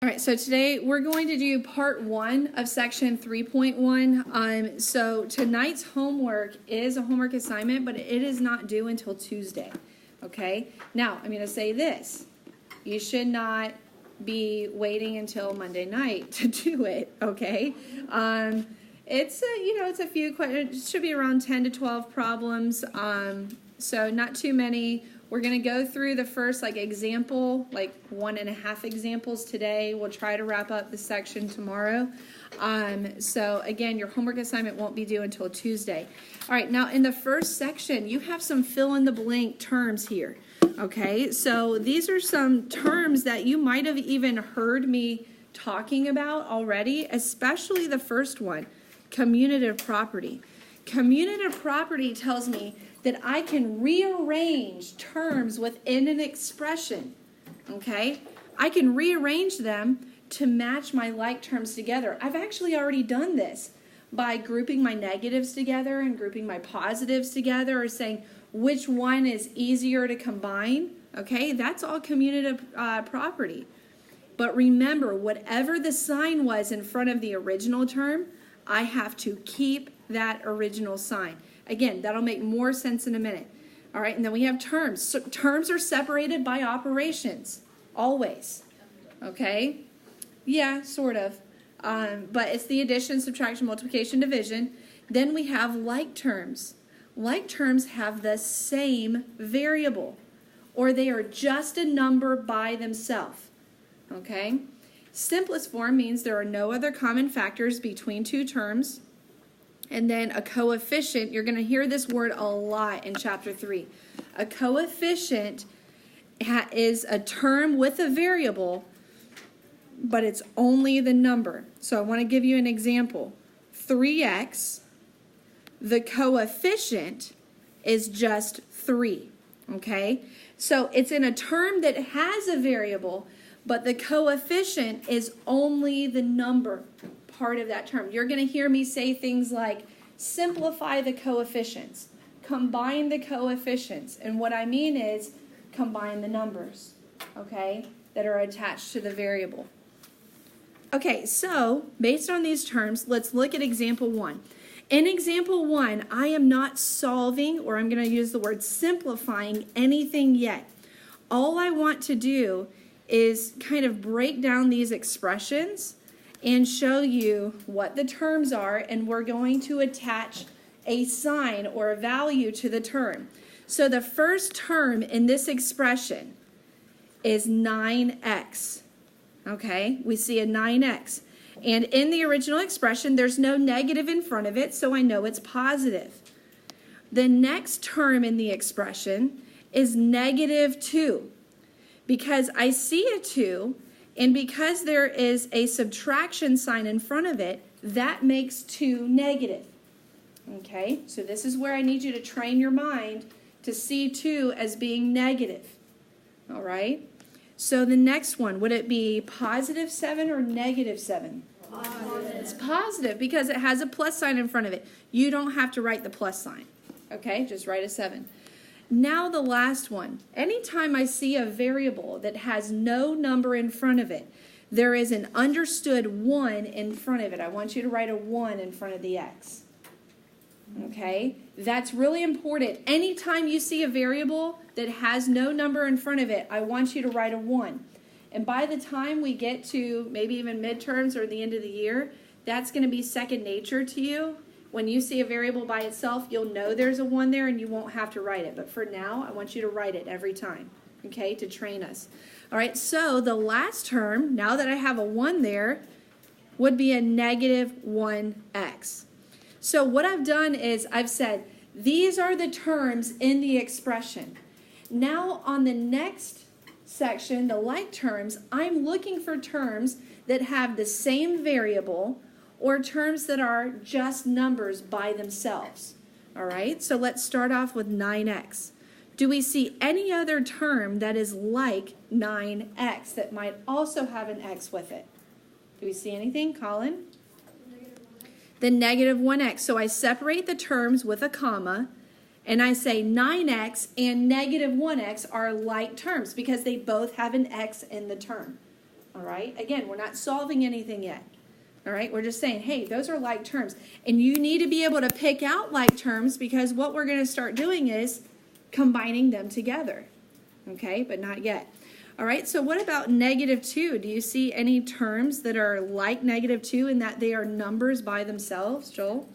All right, so today we're going to do part 1 of section 3.1. So tonight's homework is a homework assignment, but it is not due until Tuesday, okay? Now, I'm going to say this. You should not be waiting until Monday night to do it, okay? It's a few questions. It should be around 10 to 12 problems, so not too many. We're going to go through the first example, 1.5 examples today. We'll try to wrap up the section tomorrow. So again, your homework assignment won't be due until Tuesday. All right, now in the first section, you have some fill-in-the-blank terms here. Okay, so these are some terms that you might have even heard me talking about already, especially the first one, commutative property. Commutative property tells me that I can rearrange terms within an expression, okay? I can rearrange them to match my like terms together. I've actually already done this by grouping my negatives together and grouping my positives together, or saying which one is easier to combine, okay? That's all commutative property. But remember, whatever the sign was in front of the original term, I have to keep that original sign. Again, that'll make more sense in a minute. All right, and then we have terms. So terms are separated by operations, always. Okay? Yeah, sort of. But it's the addition, subtraction, multiplication, division. Then we have like terms. Like terms have the same variable, or they are just a number by themselves. Okay? Simplest form means there are no other common factors between two terms. And then a coefficient, you're going to hear this word a lot in chapter 3. A coefficient is a term with a variable, but it's only the number. So I want to give you an example. 3x, the coefficient is just 3, okay? So it's in a term that has a variable, but the coefficient is only the number part of that term. You're going to hear me say things like simplify the coefficients, combine the coefficients, and what I mean is combine the numbers, okay, that are attached to the variable. Okay, so based on these terms, let's look at example 1. In example 1, I am not solving, or I'm going to use the word simplifying, anything yet. All I want to do is kind of break down these expressions and show you what the terms are, and we're going to attach a sign or a value to the term. So the first term in this expression is 9x. Okay, we see a 9x. And in the original expression, there's no negative in front of it, so I know it's positive. The next term in the expression is negative 2. Because I see a 2, and because there is a subtraction sign in front of it, that makes 2 negative. Okay, so this is where I need you to train your mind to see 2 as being negative. All right, so the next one, would it be positive 7 or negative 7? Positive. It's positive because it has a plus sign in front of it. You don't have to write the plus sign. Okay, just write a 7. Now the last one. Anytime I see a variable that has no number in front of it, there is an understood 1 in front of it. I want you to write a 1 in front of the x. Okay? That's really important. Anytime you see a variable that has no number in front of it, I want you to write a 1. And by the time we get to maybe even midterms or the end of the year, that's going to be second nature to you. When you see a variable by itself, you'll know there's a 1 there and you won't have to write it. But for now, I want you to write it every time, okay, to train us. All right, so the last term, now that I have a 1 there, would be a negative 1x. So what I've done is I've said, these are the terms in the expression. Now on the next section, the like terms, I'm looking for terms that have the same variable or terms that are just numbers by themselves. All right, so let's start off with 9x. Do we see any other term that is like 9x that might also have an x with it? Do we see anything, Colin? The negative 1x. So I separate the terms with a comma, and I say 9x and negative 1x are like terms because they both have an x in the term. All right? Again, we're not solving anything yet. All right? We're just saying, hey, those are like terms. And you need to be able to pick out like terms because what we're going to start doing is combining them together. Okay? But not yet. All right, so what about -2? Do you see any terms that are like -2 in that they are numbers by themselves, Joel?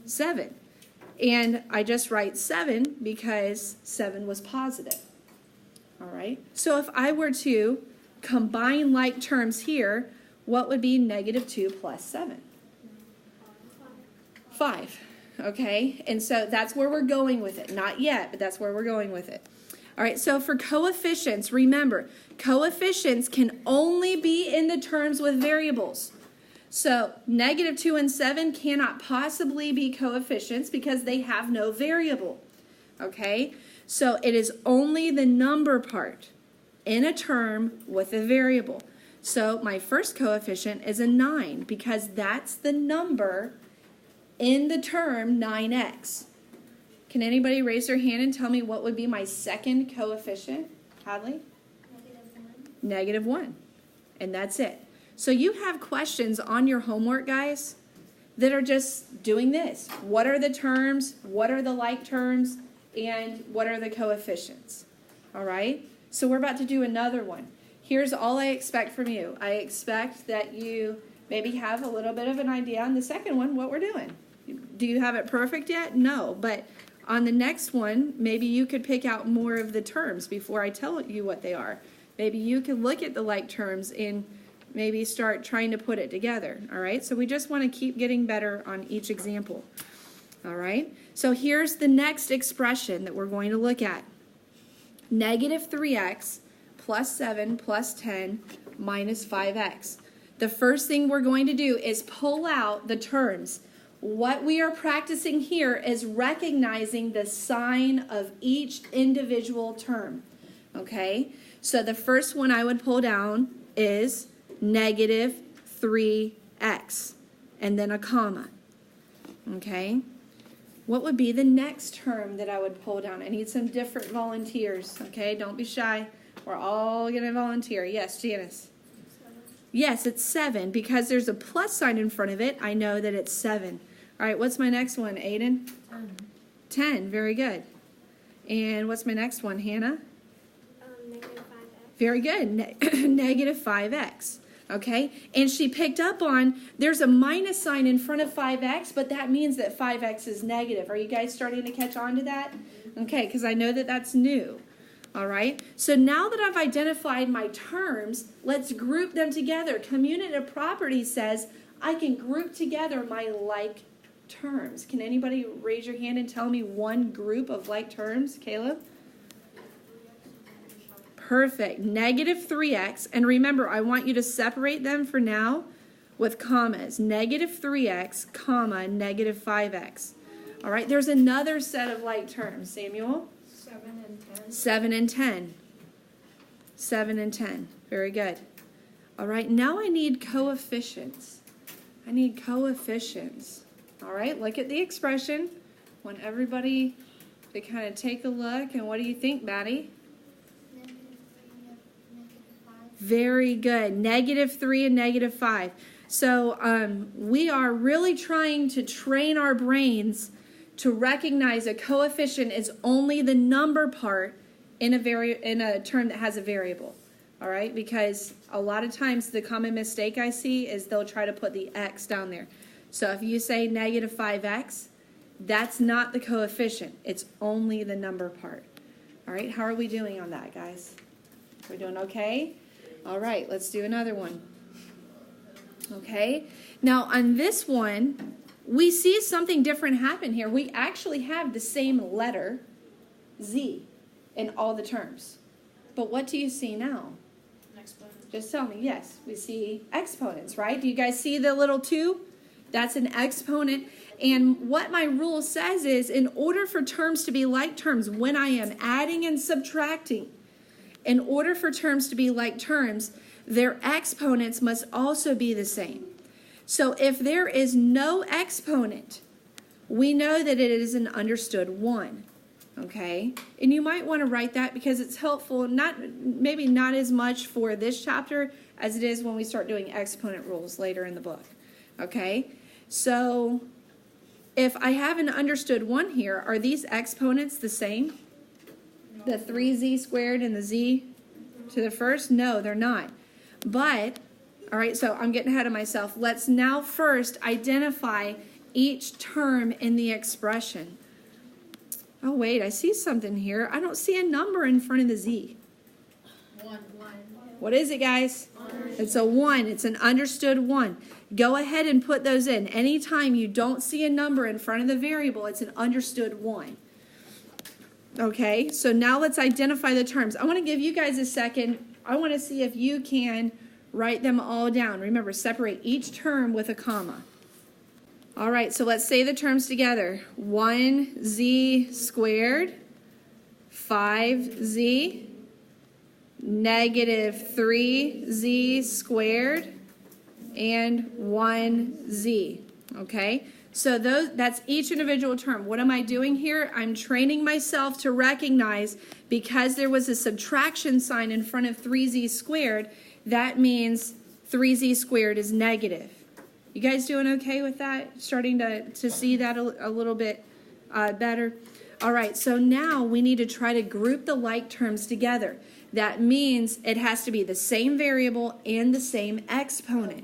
7. And I just write 7 because 7 was positive. All right, so if I were to combine like terms here, what would be -2 plus 7? 5. Okay, and so that's where we're going with it. Not yet, but that's where we're going with it. All right, so for coefficients, remember, coefficients can only be in the terms with variables. So -2 and 7 cannot possibly be coefficients because they have no variable. Okay, so it is only the number part in a term with a variable. So my first coefficient is a 9 because that's the number in the term 9x. Can anybody raise their hand and tell me what would be my second coefficient? Hadley? -1. And that's it. So you have questions on your homework, guys, that are just doing this. What are the terms? What are the like terms? And what are the coefficients? All right? So we're about to do another one. Here's all I expect from you. I expect that you maybe have a little bit of an idea on the second one, what we're doing. Do you have it perfect yet? No, but on the next one, maybe you could pick out more of the terms before I tell you what they are. Maybe you can look at the like terms and maybe start trying to put it together, all right? So we just want to keep getting better on each example, all right? So here's the next expression that we're going to look at. -3x plus 7 plus 10 minus 5x. The first thing we're going to do is pull out the terms. What we are practicing here is recognizing the sign of each individual term, okay? So the first one I would pull down is -3x, and then a comma, okay? What would be the next term that I would pull down? I need some different volunteers, okay? Don't be shy. We're all going to volunteer. Yes, Janice? 7. Yes, it's 7. Because there's a plus sign in front of it, I know that it's 7. All right, what's my next one, Aiden? 10. 10, very good. And what's my next one, Hannah? -5x. Very good, -5x. Okay, and she picked up on there's a minus sign in front of 5x, but that means that 5x is negative. Are you guys starting to catch on to that? Okay, because I know that that's new. All right, so now that I've identified my terms, let's group them together. Commutative property says I can group together my like terms. Can anybody raise your hand and tell me one group of like terms? Caleb? Perfect. -3x. And remember, I want you to separate them for now with commas. -3x, comma, -5x. All right, there's another set of like terms. Samuel? 7 and 10. 7 and 10. 7 and 10. Very good. All right, now I need coefficients. I need coefficients. All right, look at the expression. I want everybody to kind of take a look. And what do you think, Maddie? Very good. -3 and -5. So we are really trying to train our brains to recognize a coefficient is only the number part in a term that has a variable. All right, because a lot of times the common mistake I see is they'll try to put the x down there. So if you say -5x, that's not the coefficient. It's only the number part. All right, how are we doing on that, guys? We're doing okay? All right, let's do another one. Okay, now on this one, we see something different happen here. We actually have the same letter, Z, in all the terms. But what do you see now? Exponent. Just tell me. Yes, we see exponents, right? Do you guys see the little 2? That's an exponent. And what my rule says is, in order for terms to be like terms, when I am adding and subtracting, in order for terms to be like terms, their exponents must also be the same. So if there is no exponent, we know that it is an understood 1. Okay? And you might want to write that because it's helpful, maybe not as much for this chapter as it is when we start doing exponent rules later in the book. Okay, so if I have an understood 1 here, are these exponents the same? The 3z squared and the z to the first? No, they're not. But, all right, so I'm getting ahead of myself. Let's now first identify each term in the expression. Oh, wait, I see something here. I don't see a number in front of the z. 1. What is it, guys? It's a 1. It's an understood 1. Go ahead and put those in. Anytime you don't see a number in front of the variable, it's an understood 1. Okay, so now let's identify the terms. I want to give you guys a second. I want to see if you can write them all down. Remember, separate each term with a comma. All right, so let's say the terms together. 1z squared, 5z, negative 3z squared, and 1z. Okay, so that's each individual term. What am I doing here? I'm training myself to recognize, because there was a subtraction sign in front of 3z squared, that means 3z squared is negative. You guys doing okay with that? Starting to see that a little bit better? All right, so now we need to try to group the like terms together. That means it has to be the same variable and the same exponent.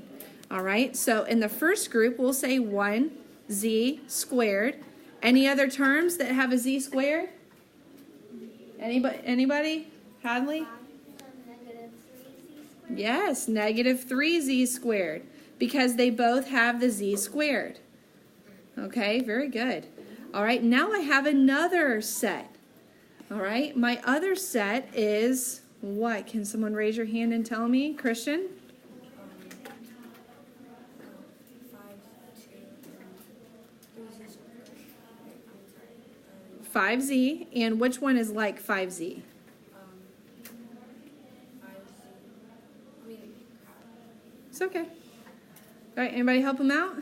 All right, so in the first group, we'll say 1z squared. Any other terms that have a z squared? Anybody? Hadley? Negative 3z squared. Yes, negative 3z squared, because they both have the z squared. Okay, very good. All right, now I have another set. All right, my other set is what? Can someone raise your hand and tell me? Christian? 5z, and which one is like 5z? It's okay. All right, anybody help him out?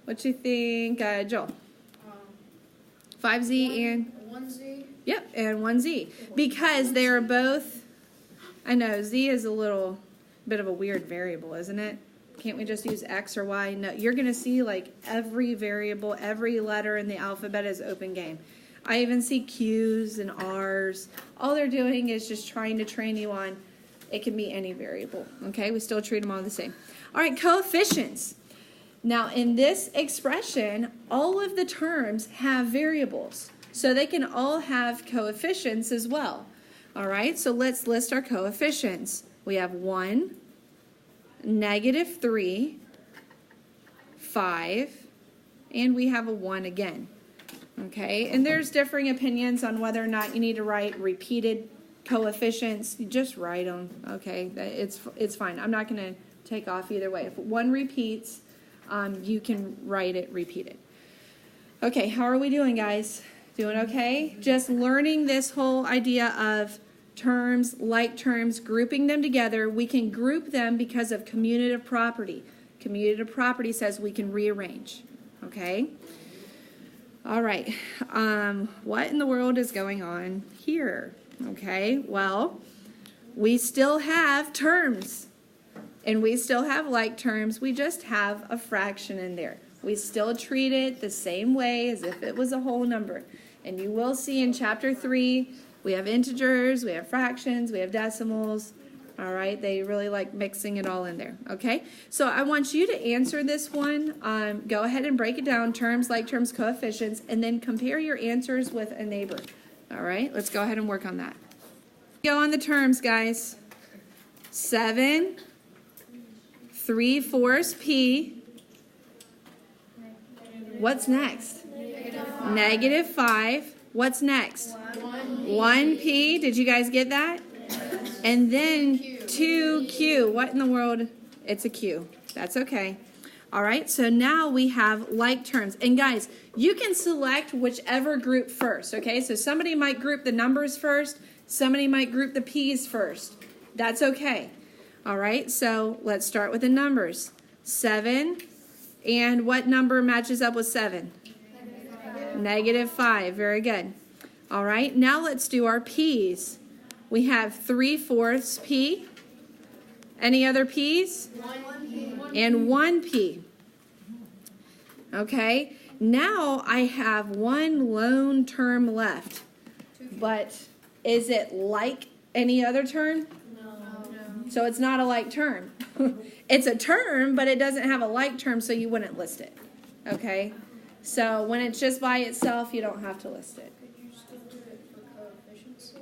What you think, Joel? 5z and 1z. Yep, and 1z. Because they are both, I know, z is a little bit of a weird variable, isn't it? Can't we just use x or y? No, you're going to see like every variable, every letter in the alphabet is open game. I even see q's and r's. All they're doing is just trying to train you on it can be any variable. Okay, we still treat them all the same. All right, coefficients. Now, in this expression, all of the terms have variables. So they can all have coefficients as well. All right, so let's list our coefficients. We have 1, negative 3, 5, and we have a 1 again. Okay, and there's differing opinions on whether or not you need to write repeated coefficients. You just write them. Okay, it's fine. I'm not going to take off either way. If one repeats, you can write it repeated. Okay, how are we doing, guys? Doing okay? Just learning this whole idea of terms, like terms, grouping them together. We can group them because of commutative property. Commutative property says we can rearrange. Okay? All right. What in the world is going on here? Okay, well, we still have terms. And we still have like terms. We just have a fraction in there. We still treat it the same way as if it was a whole number. And you will see in chapter 3, we have integers, we have fractions, we have decimals. All right, they really like mixing it all in there. Okay, so I want you to answer this one. Go ahead and break it down, terms, like terms, coefficients, and then compare your answers with a neighbor. All right, let's go ahead and work on that. Go on the terms, guys. 7 3/4 p. What's next? Negative 5. What's next? 1p. Did you guys get that? And then 2q. What in the world? It's a q. That's okay. All right, so now we have like terms. And guys, you can select whichever group first, okay? So somebody might group the numbers first. Somebody might group the p's first. That's okay. All right, so let's start with the numbers. 7, and what number matches up with 7? Negative 5, very good. All right, now let's do our p's. We have 3/4 p, Any other P's? And one P. Okay, now I have one lone term left. But is it like any other term? No. So it's not a like term. It's a term, but it doesn't have a like term, so you wouldn't list it. Okay? So when it's just by itself, you don't have to list it. Could you still do it for coefficients?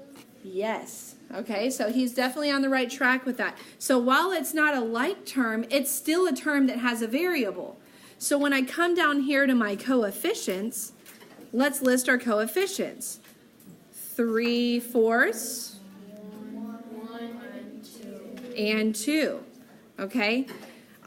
Yes. Okay, so he's definitely on the right track with that. So while it's not a like term, it's still a term that has a variable. So when I come down here to my coefficients, let's list our coefficients. 3/4 and 2. Okay?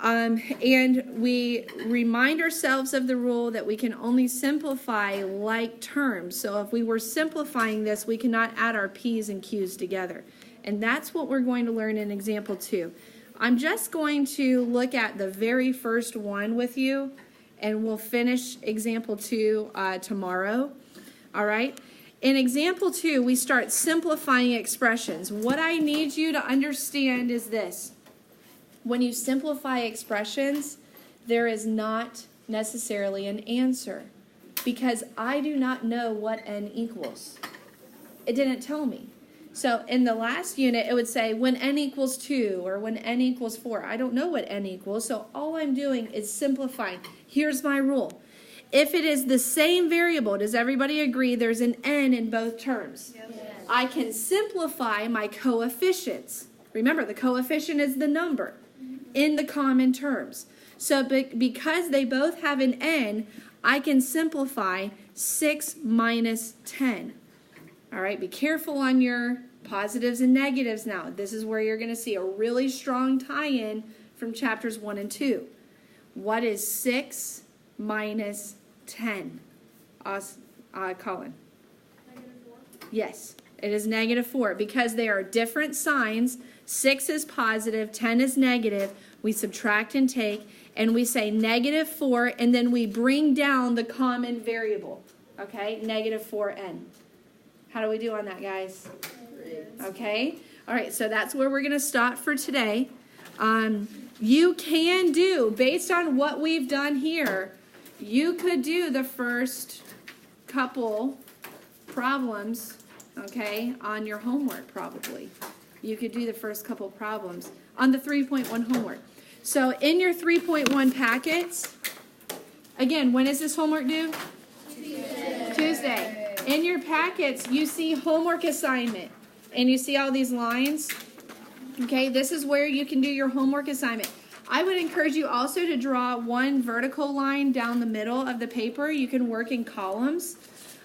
And we remind ourselves of the rule that we can only simplify like terms. So if we were simplifying this, we cannot add our P's and Q's together. And that's what we're going to learn in example 2. I'm just going to look at the very first one with you, and we'll finish example 2 tomorrow. All right? In example 2, we start simplifying expressions. What I need you to understand is this. When you simplify expressions, there is not necessarily an answer because I do not know what n equals. It didn't tell me. So in the last unit, it would say when n equals 2 or when n equals 4. I don't know what n equals, so all I'm doing is simplifying. Here's my rule. If it is the same variable, does everybody agree there's an n in both terms? Yes. I can simplify my coefficients. Remember, the coefficient is the number in the common terms. So because they both have an n, I can simplify 6 minus 10. All right, be careful on your positives and negatives now. This is where you're going to see a really strong tie-in from chapters 1 and 2. What is 6 minus 10? Colin? -4. Yes, it is -4 because they are different signs. 6 is positive, 10 is negative. We subtract and take, and we say -4, and then we bring down the common variable. Okay, -4n. How do we do on that, guys? Okay, all right, so that's where we're going to stop for today. You can do, based on what we've done here, you could do the first couple problems, okay, on your homework probably. You could do the first couple problems on the 3.1 homework. So in your 3.1 packets, again, when is this homework due? Tuesday. In your packets, you see homework assignment, and you see all these lines. Okay, this is where you can do your homework assignment. I would encourage you also to draw one vertical line down the middle of the paper. You can work in columns,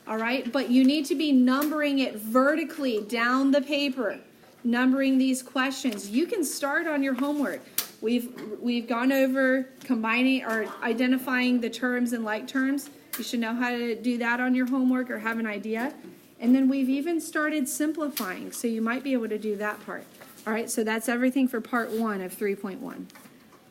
all right? But you need to be numbering it vertically down the paper, numbering these questions. You can start on your homework. We've gone over combining or identifying the terms and like terms. You should know how to do that on your homework or have an idea. And then we've even started simplifying, so you might be able to do that part. All right, so that's everything for part 1 of 3.1.